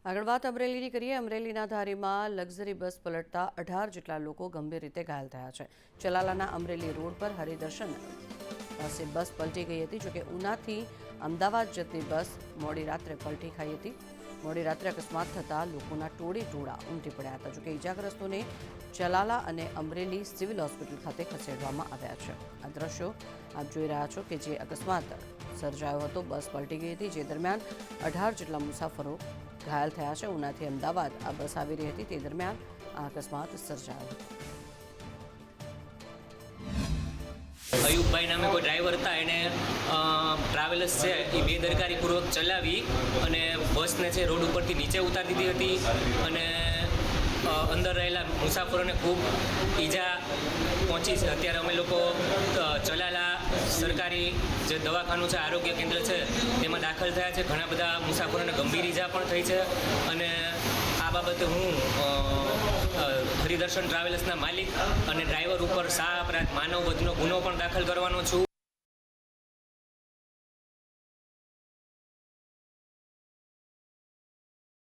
આગળ વાત અમરેલીની કરીએ। અમરેલીના ધારીમાં લક્ઝરી બસ પલટતા 18 જેટલા લોકો ગંભીર રીતે ઘાયલ થયા છે। ચલાલાના અમરેલી રોડ પર હરિદર્શન પાસે બસ પલટી ગઈ હતી, જોકે ઉનાથી અમદાવાદ જતી બસ મોડી રાત્રે પલટી ખાઈ હતી। મોડી રાત્રે અકસ્માત થતાં લોકોના ટોળા ઉમટી પડ્યા હતા। જોકે ઇજાગ્રસ્તોને ચલાલા અને અમરેલી સિવિલ હોસ્પિટલ ખાતે ખસેડવામાં આવ્યા છે। આ દ્રશ્યો આપ જોઈ રહ્યા છો કે જે અકસ્માત સર્જાયો હતો, બસ પલટી ગઈ હતી, જે દરમિયાન 18 જેટલા મુસાફરો ઘાયલ થયા છે। ઉનાથી અમદાવાદ આ બસ આવી રહી હતી, તે દરમિયાન આ અકસ્માત સર્જાયો હતો। અયુબભાઈ નામે કોઈ ડ્રાઈવર હતા, એને ટ્રાવેલર્સ છે એ બેદરકારીપૂર્વક ચલાવી અને બસને છે રોડ ઉપરથી નીચે ઉતારી દીધી હતી અને અંદર રહેલા મુસાફરોને ખૂબ ઈજા પહોંચી છે। અત્યારે અમે લોકો ચલાલા સરકારી જે દવાખાનું છે, આરોગ્ય કેન્દ્ર છે, તેમાં દાખલ થયા છે। ઘણા બધા મુસાફરોને ગંભીર ઈજા પણ થઈ છે અને આ બાબતે હું હરિદર્શન ટ્રાવેલ્સના માલિક અને ડ્રાઈવર ઉપર શાહ અપરાધ માનવ વધનો ગુનો પણ દાખલ કરવાનો છું।